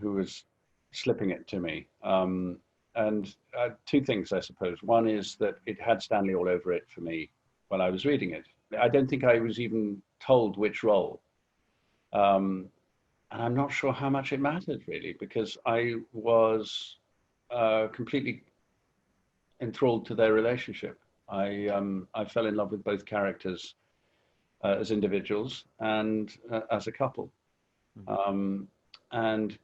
who was slipping it to me. And two things, I suppose. One is that it had Stanley all over it for me while I was reading it. I don't think I was even told which role. And I'm not sure how much it mattered, really, because I was completely enthralled to their relationship. I fell in love with both characters as individuals and as a couple. And,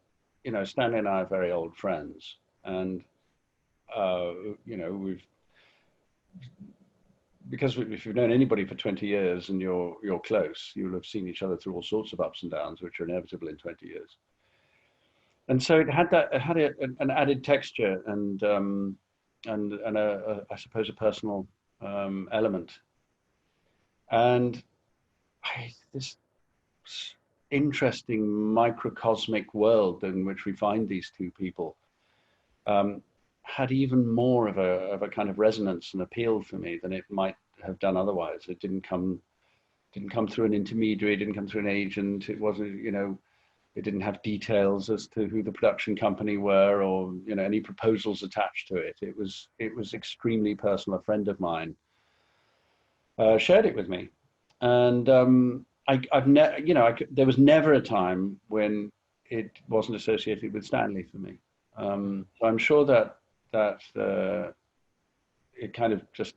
you know, Stanley and I are very old friends. And, you know, because if you've known anybody for 20 years and you're close, you'll have seen each other through all sorts of ups and downs, which are inevitable in 20 years. And so it had an added texture and I suppose a personal element. And this interesting microcosmic world in which we find these two people had even more of a kind of resonance and appeal for me than it might have done otherwise. It didn't come through an intermediary, it didn't come through an agent. It wasn't, you know, it didn't have details as to who the production company were or, you know, any proposals attached to it. It was extremely personal. A friend of mine shared it with me, and there was never a time when it wasn't associated with Stanley for me. So I'm sure that it kind of just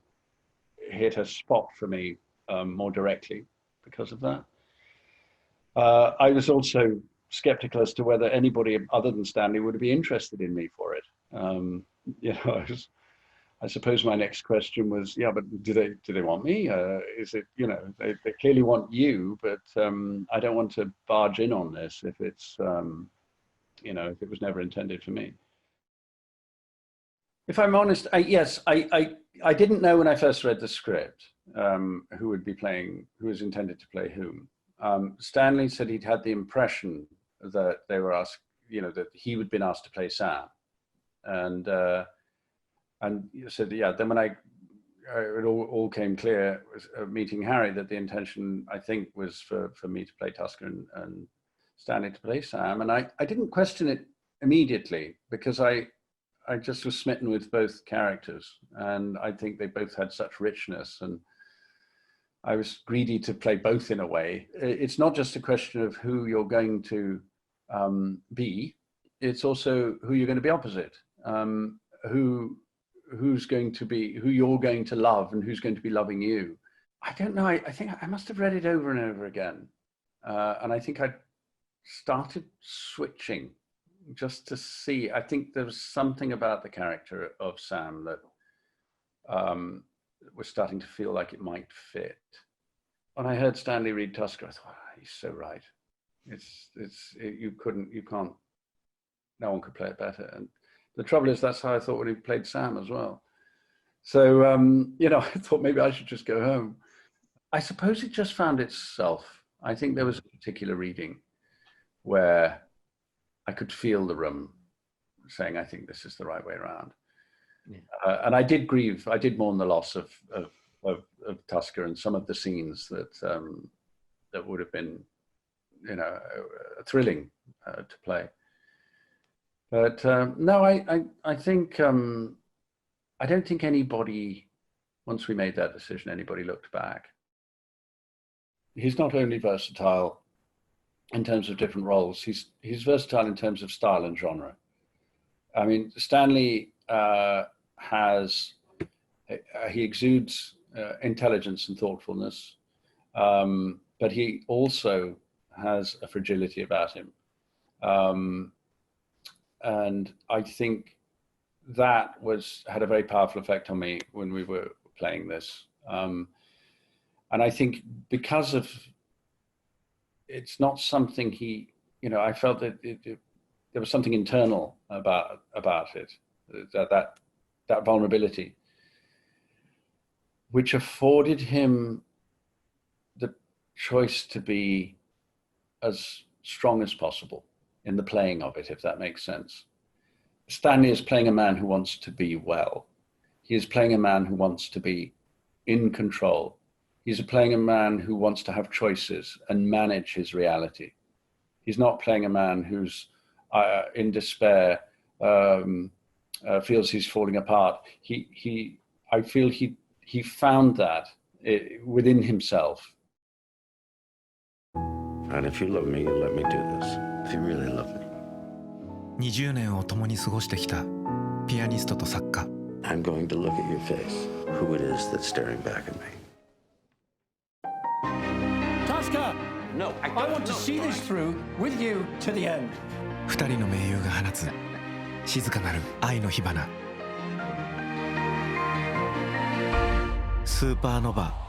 hit a spot for me more directly because of that. I was also skeptical as to whether anybody other than Stanley would be interested in me for it. You know, I suppose my next question was, yeah, but do they want me? Is it, you know, they clearly want you, but I don't want to barge in on this if it's, you know, if it was never intended for me. If I'm honest, yes, I didn't know when I first read the script who was intended to play whom. Stanley said he'd had the impression that they were asked, you know, that he had been asked to play Sam, and he said, yeah. Then when it all came clear, meeting Harry, that the intention, I think, was for me to play Tusker and Stanley to play Sam, and I didn't question it immediately because I just was smitten with both characters, and I think they both had such richness, and I was greedy to play both in a way. It's not just a question of who you're going to be, it's also who you're going to be opposite, who you're going to love and who's going to be loving you. I don't know, I think I must have read it over and over again. And I think I started switching just to see. I think there was something about the character of Sam that was starting to feel like it might fit. When I heard Stanley read Tusker, I thought, oh, he's so right. You can't, no one could play it better. And the trouble is, that's how I thought when he played Sam as well. So, you know, I thought maybe I should just go home. I suppose it just found itself. I think there was a particular reading where I could feel the room saying, I think this is the right way around. Yeah. And I did grieve. I did mourn the loss of Tusker and some of the scenes that would have been, you know, thrilling to play. But no, I think, I don't think anybody, once we made that decision, anybody looked back. He's not only versatile in terms of different roles, he's versatile in terms of style and genre. I mean, Stanley he exudes intelligence and thoughtfulness, but he also has a fragility about him. And I think that had a very powerful effect on me when we were playing this. And I think because of, it's not something he, you know, I felt that there was something internal about it, that vulnerability, which afforded him the choice to be as strong as possible in the playing of it, if that makes sense. Stanley is playing a man who wants to be well. He is playing a man who wants to be in control. He's playing a man who wants to have choices and manage his reality. He's not playing a man who's in despair, feels he's falling apart. I feel he found that within himself. And if you love me, you let me do this. If you really love me. 20年を共に過ごしてきたピアニストと作家。I'm going to look at your face, who it is that's staring back at me. Tosca! No, I want to see this through with you to the end. 二人の盟友が放つ静かなる愛の火花。スーパーノヴァ